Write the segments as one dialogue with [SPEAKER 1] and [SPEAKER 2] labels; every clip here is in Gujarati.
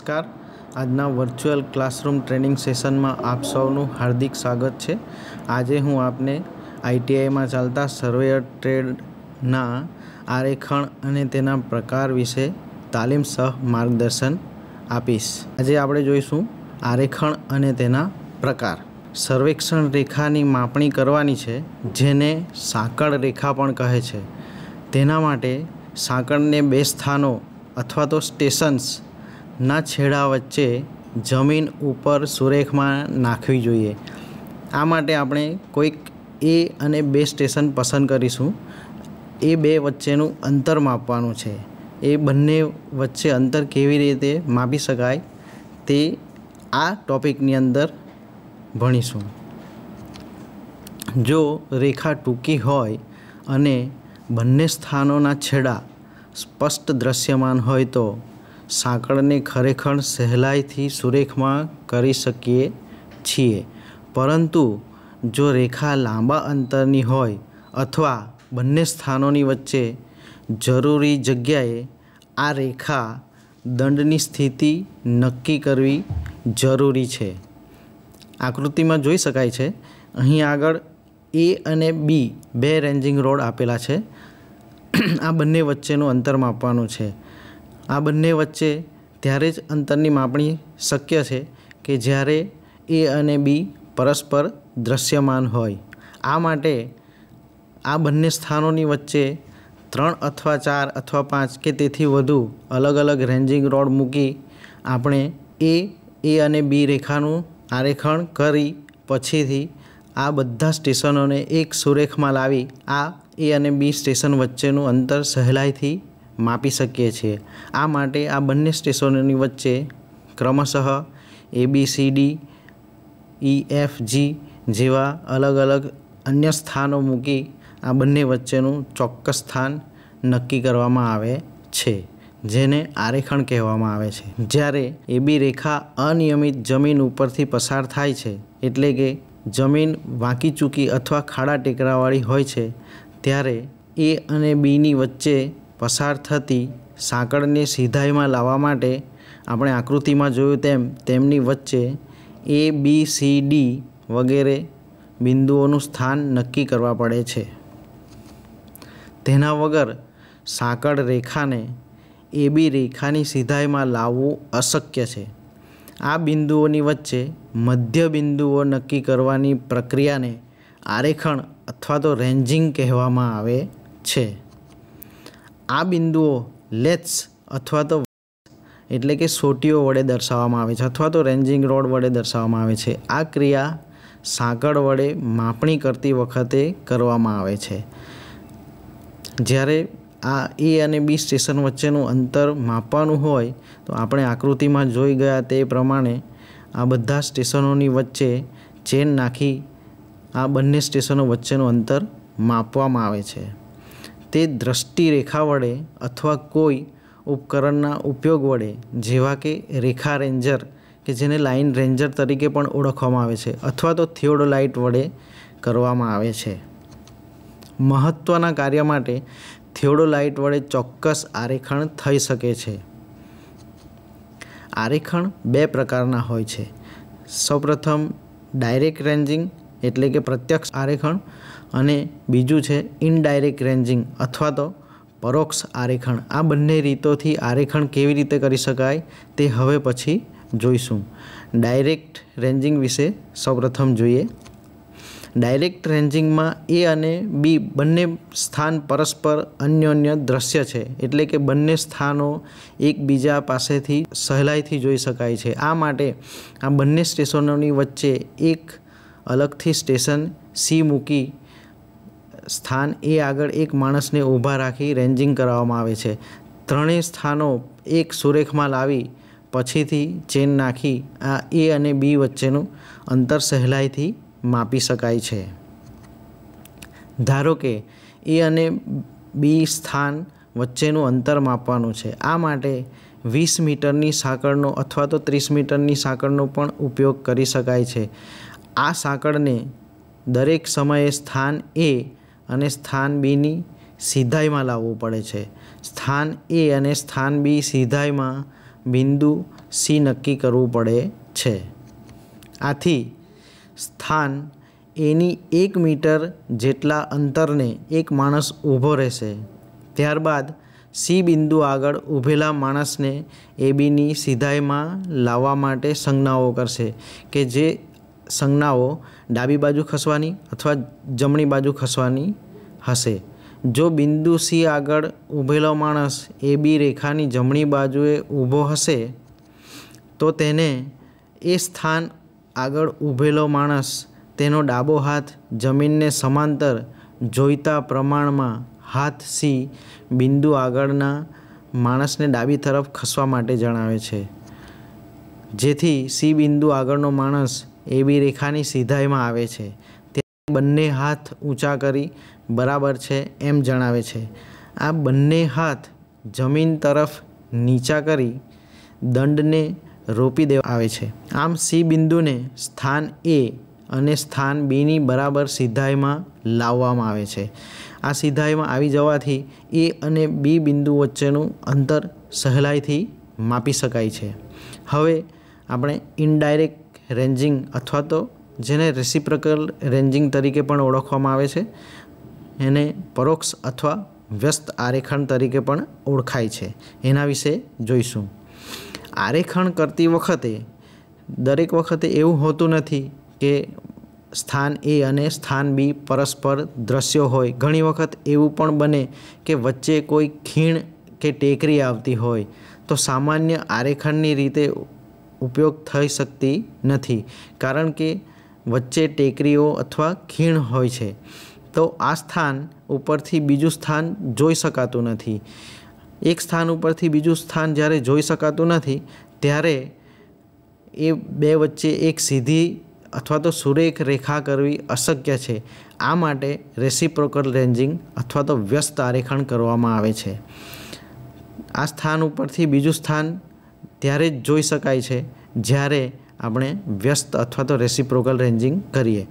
[SPEAKER 1] नमस्कार। आजना वर्चुअल क्लासरूम ट्रेनिंग सेशन में आप सौનું हार्दिक स्वागत है। आज हूँ आपने ITI में चालता सर्वेयर ट्रेडना आरेखण अने तेना प्रकार विषे तालीम सह मार्गदर्शन आपीश। आज आपणे जोईशुं आरेखण अने तेना प्रकार। सर्वेक्षण रेखानी मापणी करवानी छे, जेने सांकळ रेखा पण कहे छे। तेना माटे सांकळने बे स्थानों अथवा तो स्टेशन्स ना छेड़ा वच्चे जमीन उपर सुरेख में नाखवी जोईए। आ माटे आपणे कोईक ए अने बे स्टेशन पसंद करीशुं। ए बे वच्चेनुं अंतर मापवानुं छे। ए बंने वच्चे अंतर केवी रीते मापी शकाय ते आ टॉपिकनी अंदर भणीशुं। जो रेखा टूंकी होय अने बंने स्थानोना छेड़ा स्पष्ट दृश्यमान होय तो सांकळने खरेखर सहेलाईथी सुरेखमां करी शकीए छीए। परंतु जो रेखा लांबा अंतरनी होय अथवा बंने स्थानोनी वच्चे जरूरी जग्याए आ रेखा दंडनी स्थिति नक्की करवी जरूरी छे। आकृति में जोई शकाय छे। अहीं आगळ ए अने बी बे रेंजिंग रोड आपेला छे। आ बंने वच्चेनुं अंतर मापवानुं छे। आ बंने वच्चे त्यारे ज अंतरनी मापणी शक्य छे के ज्यारे ए अने बी परस्पर दृश्यमान होय। आ माटे आ बंने स्थानोनी वच्चे 3 अथवा 4 अथवा 5 के तेथी वधु अलग अलग रेंजिंग रोड मूकी आपणे ए अने बी रेखानुं आरेखण करी पछीथी आ बधा स्टेशनोने एक सुरेखमां लावी आ ए अने बी स्टेशन वच्चेनुं अंतर सहेलाईथी मापी शकीए छीए। आ माटे आ बंने स्टेशनोनी वच्चे क्रमशः ABCD EFG जेवा अलग अलग अन्य स्थानों मूकी आ बंने वच्चेनुं चोक्कस स्थान नक्की करवामां आवे छे, जेने आरेखण कहेवामां आवे छे। ज्यारे AB रेखा अनियमित जमीन उपरथी पसार थाय छे, एटले के जमीन वांकी चूकी अथवा खाड़ा टेकरावाળી होय छे, त्यारे ए अने बी नी वच्चे पसार थती सांकळने सीधाईमां लाववा माटे आपणे आकृतिमां जोयुं तेम तेमनी वच्चे ABCD वगैरे बिंदुओनुं स्थान नक्की करवा पड़े छे। तेना वगर सांकळ रेखाने AB रेखानी सीधाईमां लाववुं अशक्य छे। आ बिंदुओनी वच्चे मध्य बिंदुओ नक्की करवानी प्रक्रियाने आरेखण अथवा तो रेंजिंग कहेवामां आवे छे। आ बिंदुओ लेथ्स अथवा तो एटले के सोटीओ वडे दर्शाववामां आवे छे अथवा तो रेंजिंग रोड वडे दर्शाववामां आवे छे। आ क्रिया सांकळ वडे मापणी करती वखते करवामां आवे छे। ज्यारे आ ए अने बी स्टेशन वच्चेनुं अंतर मापवानुं होय तो आपणे आकृतिमां जोई गया ते प्रमाणे आ बधा स्टेशनोनी वच्चे चेन नाखी आ बंने स्टेशनों वच्चेनुं अंतर मापवामां आवे छे। ते दृष्टि रेखा वडे अथवा कोई उपकरणना उपयोग वडे जेवा के रेखा रेंजर के जेने लाइन रेंजर तरीके पण ओळखवामां आवे छे अथवा तो थियोडोलाइट वडे करवामां आवे छे। महत्वना कार्य माटे थियोडोलाइट वडे चोक्कस आरेखण थई शके छे। आरेखण बे प्रकारना होय छे। सौप्रथम डायरेक्ट रेंजिंग एटले के प्रत्यक्ष आरेखण अने बीजू छे इनडायरेक्ट रेंजिंग अथवा तो परोक्ष आरेखण। आ बंने रीतोथी आरेखण केवी रीते करी शकाय ते हवे पछी जोईशुं। डायरेक्ट रेंजिंग विषे सौप्रथम जोईए। डायरेक्ट रेंजिंग में ए अने बी बंने स्थान परस्पर अन्योन्य दृश्य छे, एटले के बंने स्थानों एक बीजा पासेथी सहेलाईथी जोई शकाय छे। आ माटे आ बंने स्टेशनोनी वच्चे एक अलगथी स्टेशन C मूकी स्थान ए आगळ एक माणसने ऊभा राखी रेंजिंग कराववामां आवे छे। त्रणेय स्थानों एक सुरेखमां लावी पछीथी चेन नाखी आ ए अने बी वच्चेनुं अंतर सहेलाईथी मापी शकाय छे। धारो के ए अने बी स्थान वच्चेनुं अंतर मापवानुं छे। आ माटे 20 मीटरनी सांकळनो अथवा तो 30 मीटरनी सांकळनो पण उपयोग करी शकाय छे। आ सांकळने दरेक समये स्थान ए अने स्थान बी नी सीधाईमां लाववुं पड़े छे। स्थान ए अने स्थान बी सीधाईमां बिंदु સી નક્કી કરવું પડે છે। આથી સ્થાન એની 1 મીટર જેટલા અંતરને એક માણસ ઊભો રહેશે। ત્યારબાદ સી બિંદુ આગળ ઊભેલા માણસને એબીની સીધાઈમાં લાવવા માટે સંજ્ઞાઓ કરશે કે જે સંજ્ઞાઓ ડાબી બાજુ ખસવાની અથવા જમણી બાજુ ખસવાની હશે। જો બિંદુ સી આગળ ઊભેલો માણસ એબી રેખાની જમણી બાજુએ ઊભો હશે તો તેને એ સ્થાન આગળ ઊભેલો માણસ તેનો ડાબો હાથ જમીનને સમાંતર જોઈતા પ્રમાણમાં હાથ સી બિંદુ આગળના માણસને ડાબી તરફ ખસવા માટે જણાવે છે, જેથી સી બિંદુ આગળનો માણસ એબી રેખાની સીધાઈમાં આવે છે। તે બંને હાથ ઊંચા કરી બરાબર છે એમ જણાવે છે। આ બંને હાથ જમીન તરફ નીચા કરી દંડને રોપી દેવા આવે છે। આમ સી બિંદુને સ્થાન એ અને સ્થાન બીની બરાબર સીધાઈમાં લાવવામાં આવે છે। આ સીધાઈમાં આવી જવાથી એ અને બી બિંદુ વચ્ચેનું અંતર સહેલાઈથી માપી શકાય છે। હવે આપણે ઇનડાયરેક્ટ રેન્જિંગ અથવા તો જેને રેસિપ્રોકલ રેન્જિંગ તરીકે પણ ઓળખવામાં આવે છે, એને પરોક્ષ અથવા વ્યસ્ત આરેખણ તરીકે પણ ઓળખાય છે, એના વિશે જોઈશું। આરેખણ કરતી વખતે દરેક વખતે એવું હોતું નથી કે સ્થાન એ અને સ્થાન બી પરસ્પર દ્રશ્યો હોય। ઘણી વખત એવું પણ બને કે વચ્ચે કોઈ ખીણ કે ટેકરી આવતી હોય તો સામાન્ય આરેખણની રીતે ઉપયોગ થઈ શકતી નથી, કારણ કે વચ્ચે ટેકરીઓ અથવા ખીણ હોય છે, તો આ સ્થાન ઉપરથી બીજું સ્થાન જોઈ શકાતું નથી। એક સ્થાન ઉપરથી બીજું સ્થાન જ્યારે જોઈ શકાતું નથી ત્યારે એ બે વચ્ચે એક સીધી અથવા તો સુરેખ રેખા કરવી અશક્ય છે। આ માટે રેસિપ્રોકલ રેન્જિંગ અથવા તો વ્યસ્ત આરેખણ કરવામાં આવે છે। આ સ્થાન ઉપરથી બીજું સ્થાન ત્યારે જ જોઈ શકાય છે જ્યારે આપણે વ્યસ્ત અથવા તો રેસિપ્રોકલ રેન્જિંગ કરીએ,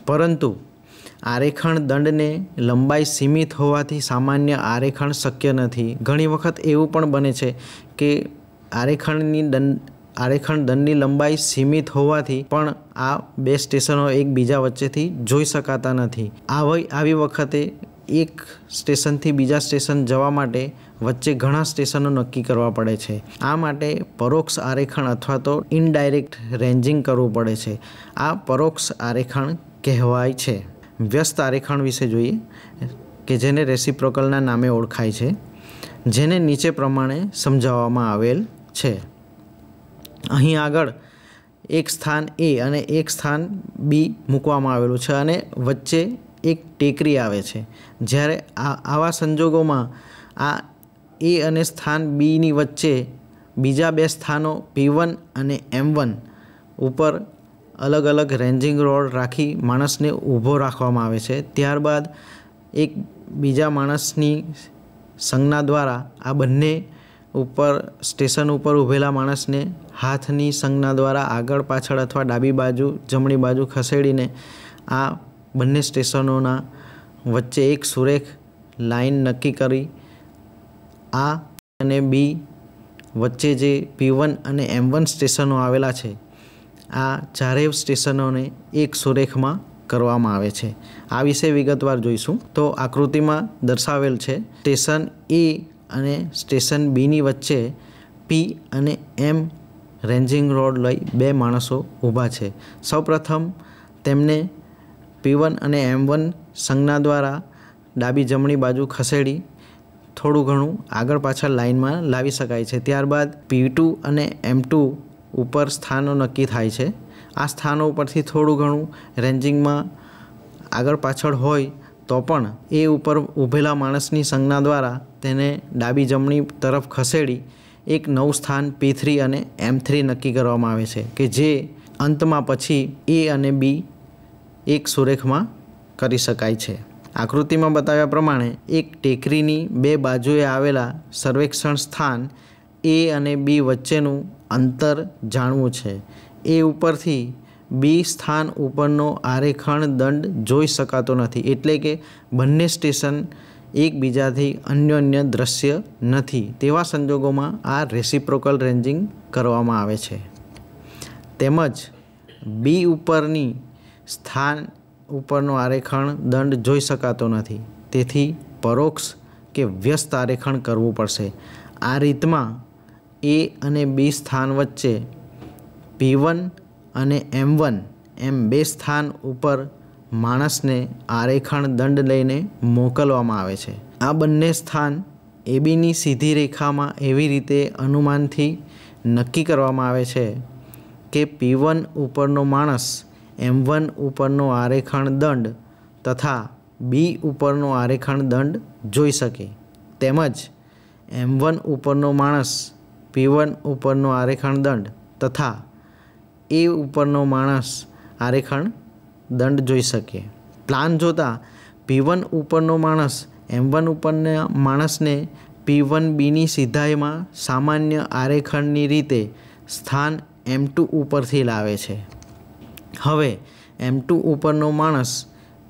[SPEAKER 1] પરંતુ આરેખણ દંડને લંબાઈ સીમિત હોવાથી સામાન્ય આરેખણ શક્ય નથી। ઘણી વખત એવું પણ બને છે કે આરેખણ દંડની લંબાઈ સીમિત હોવાથી પણ આ બે સ્ટેશનો એકબીજા વચ્ચેથી જોઈ શકાતા નથી। આવી વખતે એક સ્ટેશનથી બીજા સ્ટેશન જવા માટે વચ્ચે ઘણા સ્ટેશનો નક્કી કરવા પડે છે। આ માટે પરોક્ષ આરેખણ અથવા તો ઇનડાયરેક્ટ રેન્જિંગ કરવું પડે છે। આ પરોક્ષ આરેખણ કહેવાય છે। વ્યસ્ત આરેખણ વિશે જોઈએ કે જેને રેસિપ્રોકલના નામે ઓળખાય છે, જેને નીચે પ્રમાણે સમજાવવામાં આવેલ છે। અહીં આગળ એક સ્થાન એ અને એક સ્થાન બી મૂકવામાં આવેલું છે અને વચ્ચે એક ટેકરી આવે છે। જ્યારે આવા સંજોગોમાં આ એ અને સ્થાન બીની વચ્ચે બીજા બે સ્થાનો P1 અને M1 ઉપર અલગ અલગ રેન્જિંગ રોડ રાખી માણસને ઊભો રાખવામાં આવે છે। ત્યારબાદ એક બીજા માણસની સંજ્ઞા દ્વારા આ બંને ઉપર સ્ટેશન ઉપર ઊભેલા માણસને હાથની સંજ્ઞા દ્વારા આગળ પાછળ અથવા ડાબી બાજુ જમણી બાજુ ખસેડીને આ બંને સ્ટેશનોના વચ્ચે એક સુરેખ લાઈન નક્કી કરી આ અને બી વચ્ચે જે P1 અને M1 સ્ટેશનો આવેલા છે, આ ચારેય સ્ટેશનોને એક સુરેખમાં કરવામાં આવે છે। આ વિશે વિગતવાર જોઈશું। તો આકૃતિમાં દર્શાવેલ છે સ્ટેશન એ અને સ્ટેશન બીની વચ્ચે પી અને એમ રેન્જિંગ રોડ લઈ બે માણસો ઊભા છે। સૌપ્રથમ તેમને P1 અને M1 સંજ્ઞા દ્વારા ડાબી જમણી બાજુ ખસેડી થોડું ઘણું આગળ પાછળ લાઇનમાં લાવી શકાય છે। ત્યારબાદ P2 અને M2 ઉપર સ્થાનો નક્કી થાય છે। આ સ્થાનો ઉપરથી થોડું ઘણું રેન્જિંગમાં આગળ પાછળ હોય તો પણ એ ઉપર ઊભેલા માણસની સંજ્ઞા દ્વારા તેને ડાબી જમણી તરફ ખસેડી એક નવું સ્થાન P3 અને M3 નક્કી કરવામાં આવે છે કે જે અંતમાં પછી એ અને બી એક સુરેખમાં કરી શકાય છે। આકૃતિમાં બતાવ્યા પ્રમાણે એક ટેકરીની બે બાજુએ આવેલા સર્વેક્ષણ સ્થાન એ અને બી વચ્ચેનું અંતર જાણવું છે। એ ઉપરથી બી સ્થાન ઉપરનો આરેખણ દંડ જોઈ શકાતો નથી, એટલે કે બંને સ્ટેશન એકબીજાથી અન્યોન્ય દ્રશ્ય નથી તેવા સંજોગોમાં આ રેસિપ્રોકલ રેન્જિંગ કરવામાં આવે છે. તેમજ બી ઉપરની સ્થાન ઉપરનો આરેખણ દંડ જોઈ શકાતો નથી, તેથી પરોક્ષ કે વ્યસ્ત આરેખણ કરવું પડશે. આ રીતમાં એ અને બી સ્થાન વચ્ચે P1 અને M1 એમ બે સ્થાન ઉપર માણસને આરેખણ દંડ લઈને મોકલવામાં આવે છે. આ બંને સ્થાન એબીની સીધી રેખામાં એવી રીતે અનુમાનથી નક્કી કરવામાં આવે છે કે P1 ઉપરનો માણસ M1 ઉપરનો આરેખણ દંડ તથા બી ઉપરનો આરેખણ દંડ જોઈ શકે, તેમજ M1 ઉપરનો માણસ P1 ઉપરનો આરેખણ દંડ તથા એ ઉપરનો માણસ આરેખણ દંડ જોઈ શકે. પ્લાન જોતાં P1 ઉપરનો માણસ M1 ઉપરના માણસને P1Bની સીધાઈમાં સામાન્ય આરેખણની રીતે સ્થાન M2 ઉપરથી લાવે છે. હવે M2 ઉપરનો માણસ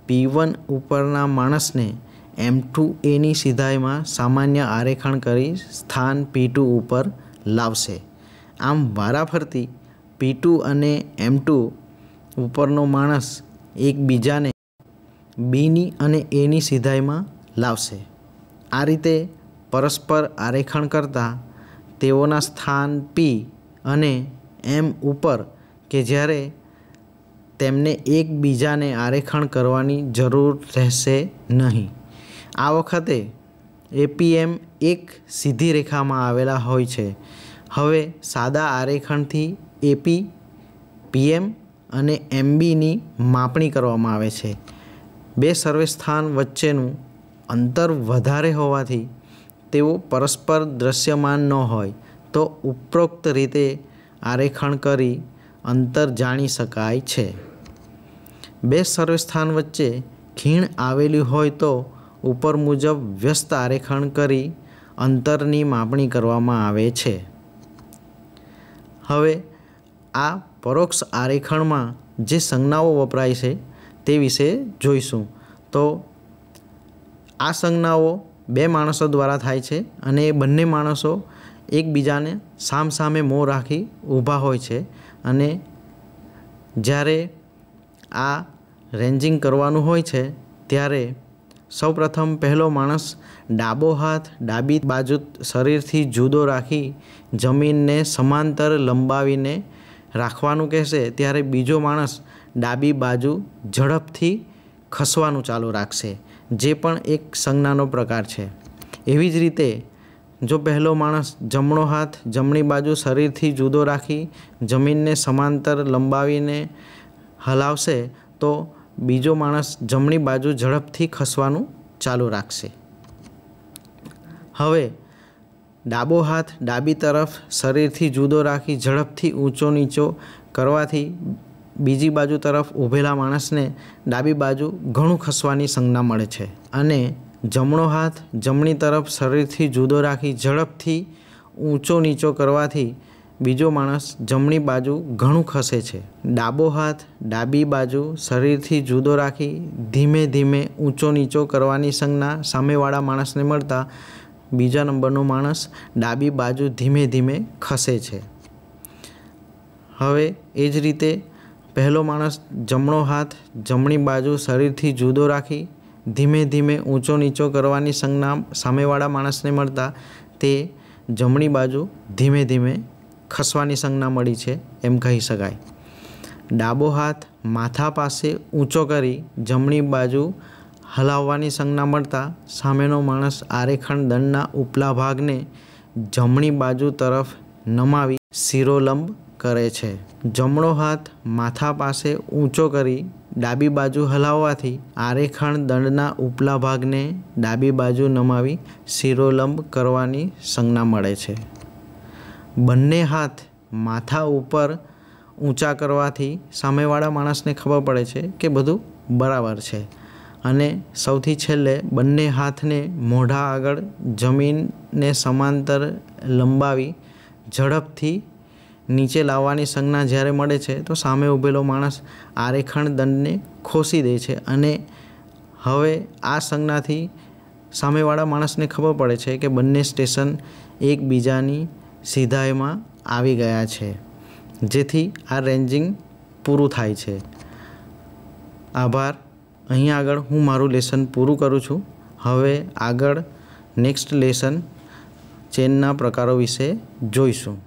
[SPEAKER 1] P1 ઉપરના માણસને M2Aની સીધાઈમાં સામાન્ય આરેખણ કરી સ્થાન P2 ઉપર લાવશે. આમ વારાફરતી P2 અને M2 ઉપરનો માણસ એકબીજાને બીની અને એની સીધાઈમાં લાવશે. આ રીતે પરસ્પર આરેખણ કરતાં તેઓના સ્થાન P અને M ઉપર કે જ્યારે તેમને એકબીજાને આરેખણ કરવાની જરૂર રહેશે નહીં. આ વખતે APM એક સીધી રેખામાં આવેલા હોય છે. હવે સાદા આરેખણથી AP, PM અને MBની માપણી કરવામાં આવે છે. બે સર્વેસ્થાન વચ્ચેનું અંતર વધારે હોવાથી તેઓ પરસ્પર દૃશ્યમાન ન હોય તો ઉપરોક્ત રીતે આરેખણ કરી અંતર જાણી શકાય છે. બે સર્વેસ્થાન વચ્ચે ખીણ આવેલી હોય તો ઉપર મુજબ વ્યસ્ત આરેખણ કરી અંતરની માપણી કરવામાં આવે છે. હવે આ પરોક્ષ આરેખણમાં જે સંજ્ઞાઓ વપરાય છે તે વિશે જોઈશું. તો આ સંજ્ઞાઓ બે માણસો દ્વારા થાય છે અને એ બંને માણસો એકબીજાને સામસામે મોં રાખી ઊભા હોય છે અને જ્યારે આ રેન્જિંગ કરવાનું હોય છે ત્યારે સૌપ્રથમ પહેલો માણસ ડાબો હાથ ડાબી બાજુ શરીરથી જુદો રાખી જમીનને સમાંતર લંબાવીને રાખવાનું કહેશે, ત્યારે બીજો માણસ ડાબી બાજુ ઝડપથી ખસવાનું ચાલુ રાખશે, જે પણ એક સંજ્ઞાનો પ્રકાર છે. એવી જ રીતે જો પહેલો માણસ જમણો હાથ જમણી બાજુ શરીરથી જુદો રાખી જમીનને સમાંતર લંબાવીને હલાવશે તો બીજો માણસ જમણી બાજુ ઝડપથી ખસવાનું ચાલુ રાખશે. હવે ડાબો હાથ ડાબી તરફ શરીરથી જુદો રાખી ઝડપથી ઊંચો નીચો કરવાથી બીજી બાજુ તરફ ઊભેલા માણસને ડાબી બાજુ ઘણું ખસવાની સંજ્ઞા મળે છે અને જમણો હાથ જમણી તરફ શરીરથી જુદો રાખી ઝડપથી ઊંચો નીચો કરવાથી બીજો માણસ જમણી બાજુ ઘણું ખસે છે. ડાબો હાથ ડાબી બાજુ શરીરથી જુદો રાખી ધીમે ધીમે ઊંચો નીચો કરવાની સંજ્ઞા સામેવાળા માણસને મળતા બીજા નંબરનો માણસ ડાબી બાજુ ધીમે ધીમે ખસે છે. હવે એ જ રીતે પહેલો માણસ જમણો હાથ જમણી બાજુ શરીરથી જુદો રાખી ધીમે ધીમે ઊંચો નીચો કરવાની સંજ્ઞા સામેવાળા માણસને મળતા તે જમણી બાજુ ધીમે ધીમે ખસવાની સંજ્ઞા મળી છે એમ કહી શકાય. ડાબો હાથ માથા પાસે ઊંચો કરી જમણી બાજુ હલાવવાની સંજ્ઞા મળતા સામેનો માણસ આરેખણ દંડના ઉપલા ભાગને જમણી બાજુ તરફ નમાવી શિરોલંબ કરે છે. જમણો હાથ માથા પાસે ઊંચો કરી ડાબી બાજુ હલાવવાથી આરેખણ દંડના ઉપલા ભાગને ડાબી બાજુ નમાવી શિરોલંબ કરવાની સંજ્ઞા મળે છે. બંને હાથ માથા ઉપર ઊંચા કરવાથી સામેવાળા માણસને ખબર પડે છે કે બધું બરાબર છે અને સૌથી છેલ્લે બંને હાથને મોઢા આગળ જમીનને સમાંતર લંબાવી ઝડપથી નીચે લાવવાની સંજ્ઞા જ્યારે મળે છે તો સામે ઊભેલો માણસ આરેખણ દંડને ખોસી દે છે અને હવે આ સંજ્ઞાથી સામેવાળા માણસને ખબર પડે છે કે બંને સ્ટેશન એકબીજાની સીધાઈમાં આવી ગયા છે, જેથી આ રેન્જિંગ પૂરું થાય છે. આભાર. અહીં આગળ હું મારું લેસન પૂરું કરું છું. હવે આગળ નેક્સ્ટ લેસન ચેનના પ્રકારો વિશે જોઈશું.